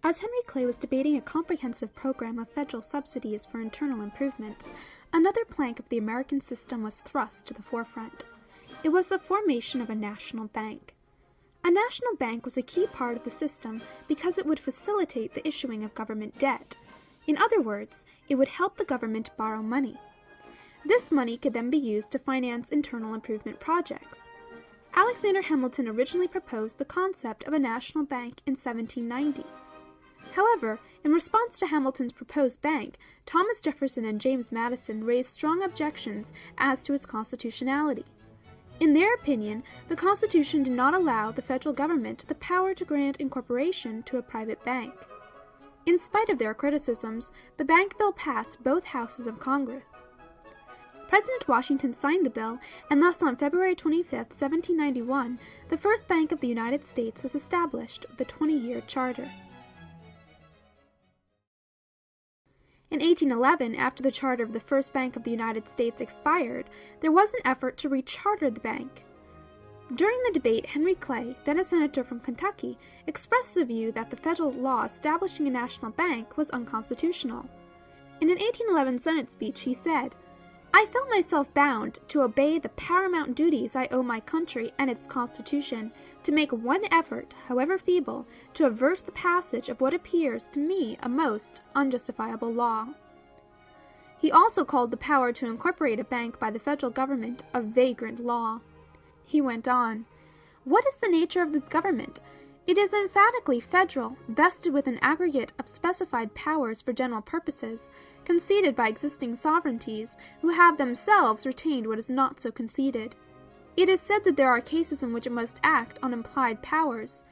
As Henry Clay was debating a comprehensive program of federal subsidies for internal improvements, another plank of the American system was thrust to the forefront. It was the formation of a national bank. A national bank was a key part of the system because it would facilitate the issuing of government debt. In other words, it would help the government borrow money. This money could then be used to finance internal improvement projects. Alexander Hamilton originally proposed the concept of a national bank in 1790. However, in response to Hamilton's proposed bank, Thomas Jefferson and James Madison raised strong objections as to its constitutionality. In their opinion, the Constitution did not allow the federal government the power to grant incorporation to a private bank. In spite of their criticisms, the bank bill passed both houses of Congress. President Washington signed the bill, and thus on February 25, 1791, the first Bank of the United States was established with a 20-year charter. In 1811, after the charter of the First Bank of the United States expired, there was an effort to recharter the bank. During the debate, Henry Clay, then a senator from Kentucky, expressed the view that the federal law establishing a national bank was unconstitutional. In an 1811 Senate speech, he said, "I felt myself bound to obey the paramount duties I owe my country and its Constitution, to make one effort, however feeble, to avert the passage of what appears to me a most unjustifiable law." He also called the power to incorporate a bank by the federal government a vagrant law. He went on, "What is the nature of this government? It is emphatically federal, vested with an aggregate of specified powers for general purposes, conceded by existing sovereignties, who have themselves retained what is not so conceded. It is said that there are cases in which it must act on implied powers.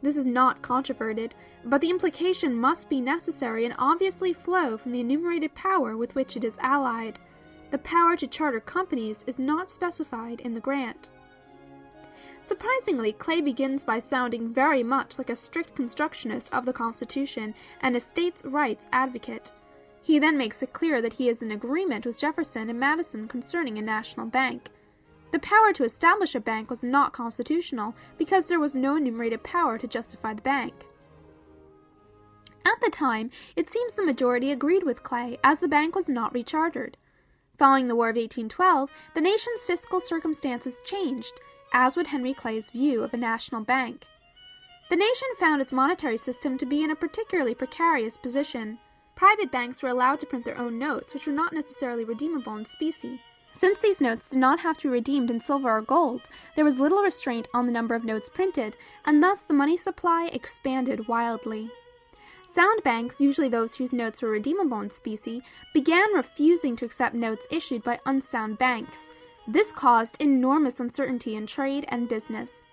This is not controverted, but the implication must be necessary and obviously flow from the enumerated power with which it is allied. The power to charter companies is not specified in the grant." Surprisingly, Clay begins by sounding very much like a strict constructionist of the Constitution and a states' rights advocate. He then makes it clear that he is in agreement with Jefferson and Madison concerning a national bank. The power to establish a bank was not constitutional because there was no enumerated power to justify the bank. At the time, it seems the majority agreed with Clay, as the bank was not rechartered. Following the War of 1812, the nation's fiscal circumstances changed, as would Henry Clay's view of a national bank. The nation found its monetary system to be in a particularly precarious position. Private banks were allowed to print their own notes, which were not necessarily redeemable in specie. Since these notes did not have to be redeemed in silver or gold, there was little restraint on the number of notes printed, and thus the money supply expanded wildly. Sound banks, usually those whose notes were redeemable in specie, began refusing to accept notes issued by unsound banks. This caused enormous uncertainty in trade and business.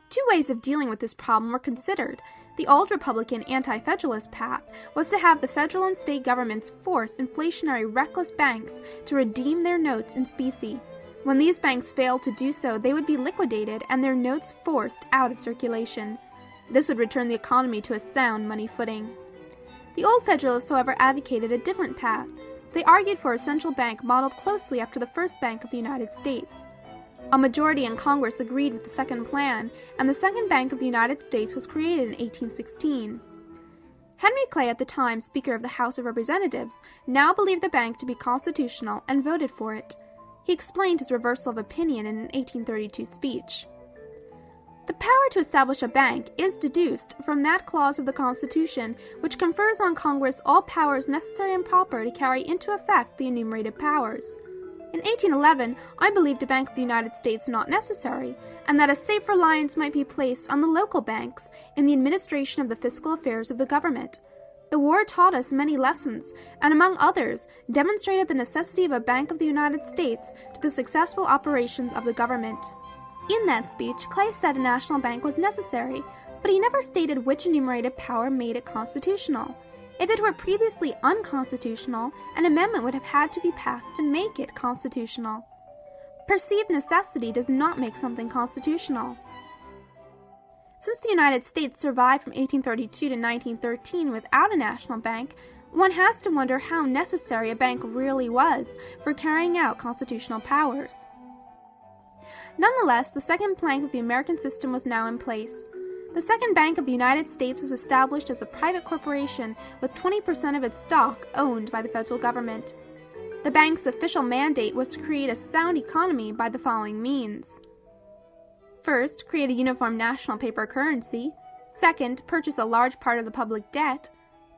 Two ways of dealing with this problem were considered. The old Republican anti-federalist path was to have the federal and state governments force inflationary reckless banks to redeem their notes in specie. When these banks failed to do so, they would be liquidated and their notes forced out of circulation. This would return the economy to a sound money footing. The old Federalists, however, advocated a different path. They argued for a central bank modeled closely after the First Bank of the United States. A majority in Congress agreed with the second plan, and the Second Bank of the United States was created in 1816. Henry Clay, at the time Speaker of the House of Representatives, now believed the bank to be constitutional and voted for it. He explained his reversal of opinion in an 1832 speech. The power to establish a bank is deduced from that clause of the Constitution which confers on Congress all powers necessary and proper to carry into effect the enumerated powers. In 1811, I believed a Bank of the United States not necessary, and that a safe reliance might be placed on the local banks in the administration of the fiscal affairs of the government. The war taught us many lessons, and among others, demonstrated the necessity of a Bank of the United States to the successful operations of the government. In that speech, Clay said a national bank was necessary, but he never stated which enumerated power made it constitutional. If it were previously unconstitutional, an amendment would have had to be passed to make it constitutional. Perceived necessity does not make something constitutional. Since the United States survived from 1832 to 1913 without a national bank, one has to wonder how necessary a bank really was for carrying out constitutional powers. Nonetheless, the second plank of the American system was now in place. The Second Bank of the United States was established as a private corporation with 20% of its stock owned by the federal government. The bank's official mandate was to create a sound economy by the following means. First, create a uniform national paper currency. Second, purchase a large part of the public debt.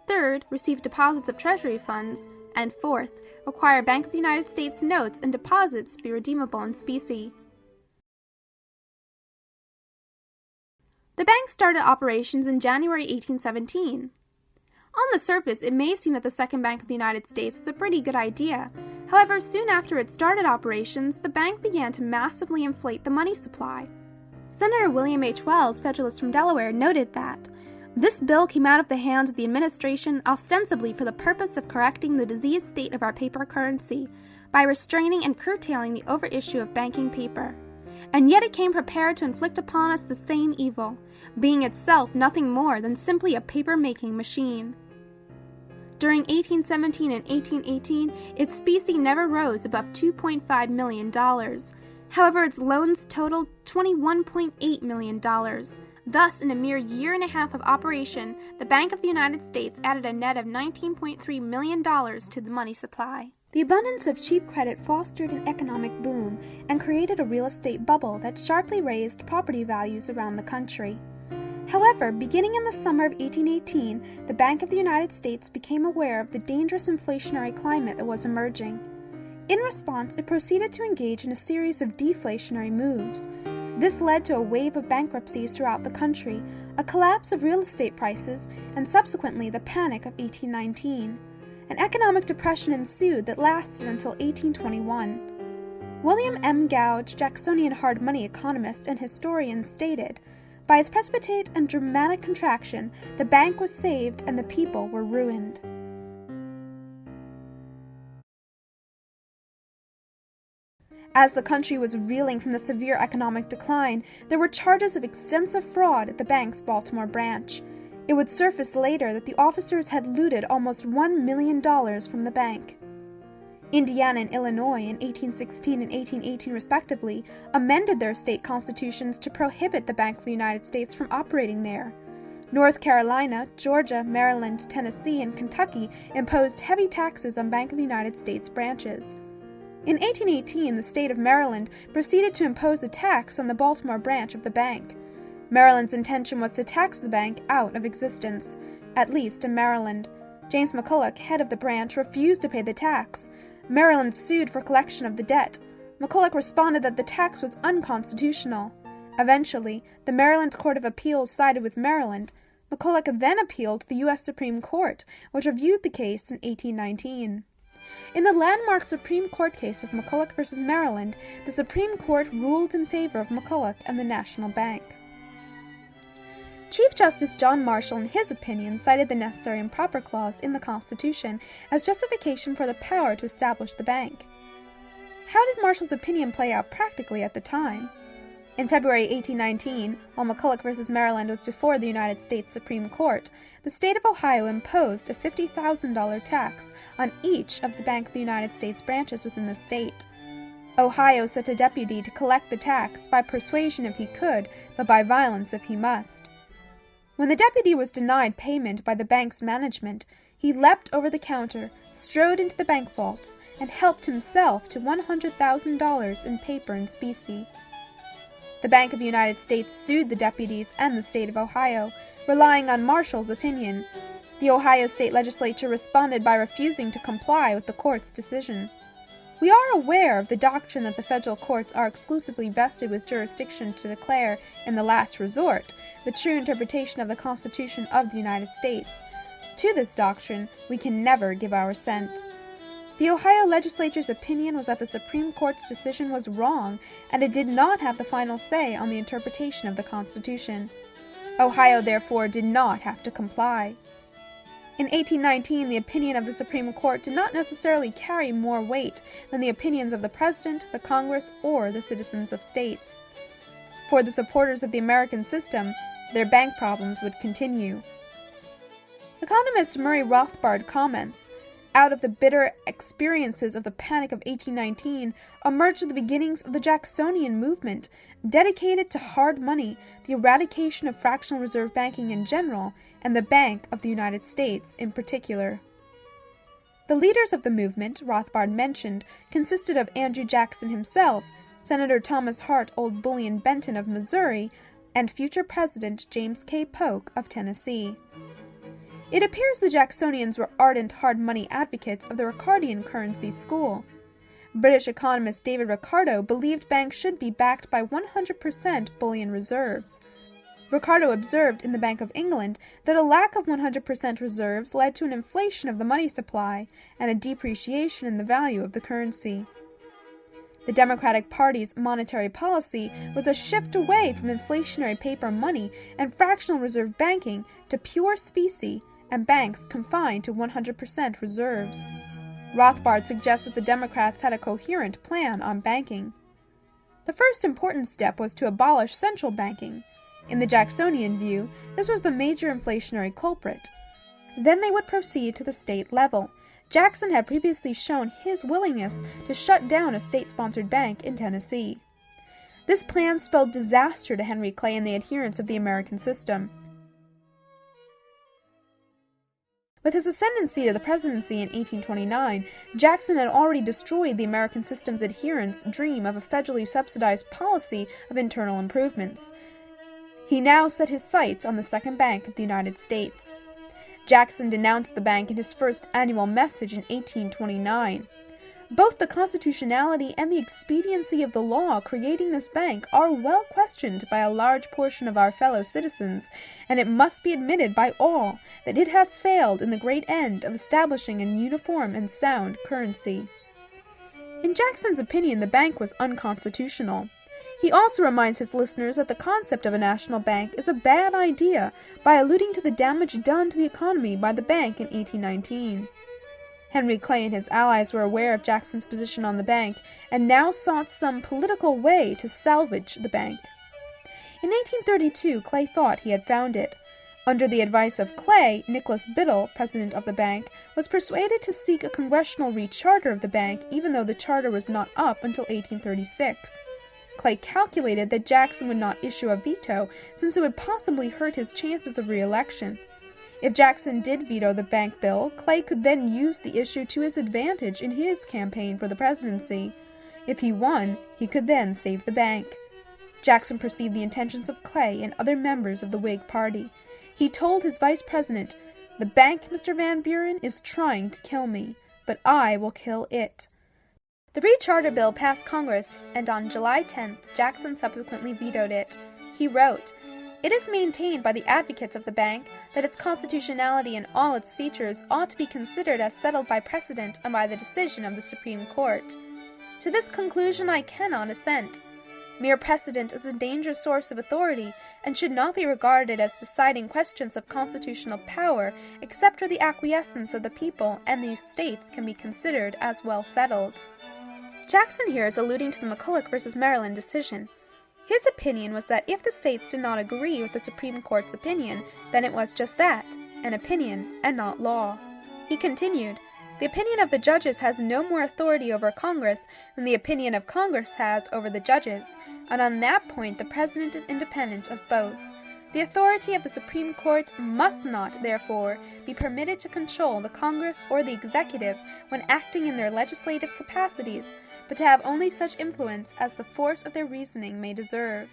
Third, receive deposits of Treasury funds. And fourth, require Bank of the United States notes and deposits be redeemable in specie. The bank started operations in January 1817. On the surface, it may seem that the Second Bank of the United States was a pretty good idea. However, soon after it started operations, the bank began to massively inflate the money supply. Senator William H. Wells, Federalist from Delaware, noted that this bill came out of the hands of the administration ostensibly for the purpose of correcting the diseased state of our paper currency by restraining and curtailing the overissue of banking paper. And yet it came prepared to inflict upon us the same evil, being itself nothing more than simply a paper-making machine. During 1817 and 1818, its specie never rose above $2.5 million. However, its loans totaled $21.8 million. Thus, in a mere year and a half of operation, the Bank of the United States added a net of $19.3 million to the money supply. The abundance of cheap credit fostered an economic boom and created a real estate bubble that sharply raised property values around the country. However, beginning in the summer of 1818, the Bank of the United States became aware of the dangerous inflationary climate that was emerging. In response, it proceeded to engage in a series of deflationary moves. This led to a wave of bankruptcies throughout the country, a collapse of real estate prices, and subsequently the Panic of 1819. An economic depression ensued that lasted until 1821. William M. Gouge, Jacksonian hard money economist and historian, stated, "By its precipitate and dramatic contraction, the bank was saved and the people were ruined." As the country was reeling from the severe economic decline, there were charges of extensive fraud at the bank's Baltimore branch. It would surface later that the officers had looted almost $1 million from the bank. Indiana and Illinois in 1816 and 1818 respectively amended their state constitutions to prohibit the Bank of the United States from operating there. North Carolina, Georgia, Maryland, Tennessee, and Kentucky imposed heavy taxes on Bank of the United States branches. In 1818, the state of Maryland proceeded to impose a tax on the Baltimore branch of the bank. Maryland's intention was to tax the bank out of existence, at least in Maryland. James McCulloch, head of the branch, refused to pay the tax. Maryland sued for collection of the debt. McCulloch responded that the tax was unconstitutional. Eventually, the Maryland Court of Appeals sided with Maryland. McCulloch then appealed to the U.S. Supreme Court, which reviewed the case in 1819. In the landmark Supreme Court case of McCulloch v. Maryland, the Supreme Court ruled in favor of McCulloch and the National Bank. Chief Justice John Marshall, in his opinion, cited the Necessary and Proper Clause in the Constitution as justification for the power to establish the bank. How did Marshall's opinion play out practically at the time? In February 1819, while McCulloch v. Maryland was before the United States Supreme Court, the state of Ohio imposed a $50,000 tax on each of the Bank of the United States branches within the state. Ohio sent a deputy to collect the tax, by persuasion if he could, but by violence if he must. When the deputy was denied payment by the bank's management, he leapt over the counter, strode into the bank vaults, and helped himself to $100,000 in paper and specie. The Bank of the United States sued the deputies and the state of Ohio, relying on Marshall's opinion. The Ohio state legislature responded by refusing to comply with the court's decision. We are aware of the doctrine that the federal courts are exclusively vested with jurisdiction to declare, in the last resort, the true interpretation of the Constitution of the United States. To this doctrine, we can never give our assent. The Ohio legislature's opinion was that the Supreme Court's decision was wrong, and it did not have the final say on the interpretation of the Constitution. Ohio, therefore, did not have to comply. In 1819, the opinion of the Supreme Court did not necessarily carry more weight than the opinions of the President, the Congress, or the citizens of states. For the supporters of the American system, their bank problems would continue. Economist Murray Rothbard comments, Out of the bitter experiences of the Panic of 1819 emerged the beginnings of the Jacksonian movement, dedicated to hard money, the eradication of fractional reserve banking in general, and the Bank of the United States in particular. The leaders of the movement, Rothbard mentioned, consisted of Andrew Jackson himself, Senator Thomas Hart Old Bullion Benton of Missouri, and future President James K. Polk of Tennessee. It appears the Jacksonians were ardent hard money advocates of the Ricardian currency school. British economist David Ricardo believed banks should be backed by 100% bullion reserves. Ricardo observed in the Bank of England that a lack of 100% reserves led to an inflation of the money supply and a depreciation in the value of the currency. The Democratic Party's monetary policy was a shift away from inflationary paper money and fractional reserve banking to pure specie and banks confined to 100% reserves. Rothbard suggests that the Democrats had a coherent plan on banking. The first important step was to abolish central banking. In the Jacksonian view, this was the major inflationary culprit. Then they would proceed to the state level. Jackson had previously shown his willingness to shut down a state-sponsored bank in Tennessee. This plan spelled disaster to Henry Clay and the adherents of the American system. With his ascendancy to the presidency in 1829, Jackson had already destroyed the American system's adherents' dream of a federally subsidized policy of internal improvements. He now set his sights on the Second Bank of the United States. Jackson denounced the bank in his first annual message in 1829. Both the constitutionality and the expediency of the law creating this bank are well questioned by a large portion of our fellow citizens, and it must be admitted by all that it has failed in the great end of establishing a uniform and sound currency. In Jackson's opinion, the bank was unconstitutional. He also reminds his listeners that the concept of a national bank is a bad idea by alluding to the damage done to the economy by the bank in 1819. Henry Clay and his allies were aware of Jackson's position on the bank and now sought some political way to salvage the bank. In 1832, Clay thought he had found it. Under the advice of Clay, Nicholas Biddle, president of the bank, was persuaded to seek a congressional recharter of the bank even though the charter was not up until 1836. Clay calculated that Jackson would not issue a veto since it would possibly hurt his chances of re-election. If Jackson did veto the bank bill, Clay could then use the issue to his advantage in his campaign for the presidency. If he won, he could then save the bank. Jackson perceived the intentions of Clay and other members of the Whig Party. He told his vice president, "The bank, Mr. Van Buren, is trying to kill me, but I will kill it." The recharter bill passed Congress, and on July 10th, Jackson subsequently vetoed it. He wrote, "It is maintained by the advocates of the bank that its constitutionality in all its features ought to be considered as settled by precedent and by the decision of the Supreme Court. To this conclusion I cannot assent. Mere precedent is a dangerous source of authority, and should not be regarded as deciding questions of constitutional power except where the acquiescence of the people and the states can be considered as well settled." Jackson here is alluding to the McCulloch v. Maryland decision. His opinion was that if the states did not agree with the Supreme Court's opinion, then it was just that, an opinion, and not law. He continued, "The opinion of the judges has no more authority over Congress than the opinion of Congress has over the judges, and on that point the President is independent of both. The authority of the Supreme Court must not, therefore, be permitted to control the Congress or the Executive when acting in their legislative capacities, but to have only such influence as the force of their reasoning may deserve."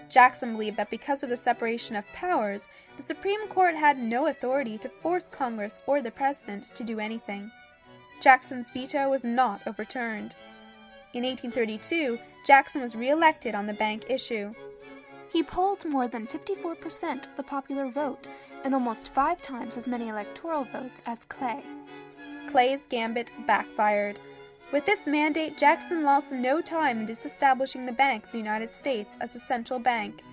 Jackson believed that because of the separation of powers, the Supreme Court had no authority to force Congress or the President to do anything. Jackson's veto was not overturned. In 1832, Jackson was re-elected on the bank issue. He polled more than 54% of the popular vote and almost 5 times as many electoral votes as Clay. Clay's gambit backfired. With this mandate, Jackson lost no time in disestablishing the Bank of the United States as a central bank.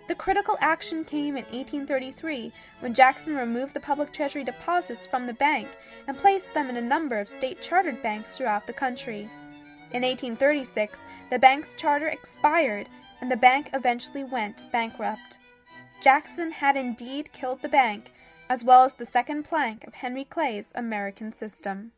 The critical action came in 1833 when Jackson removed the public treasury deposits from the bank and placed them in a number of state-chartered banks throughout the country. In 1836, the bank's charter expired, and the bank eventually went bankrupt. Jackson had indeed killed the bank, as well as the second plank of Henry Clay's American system.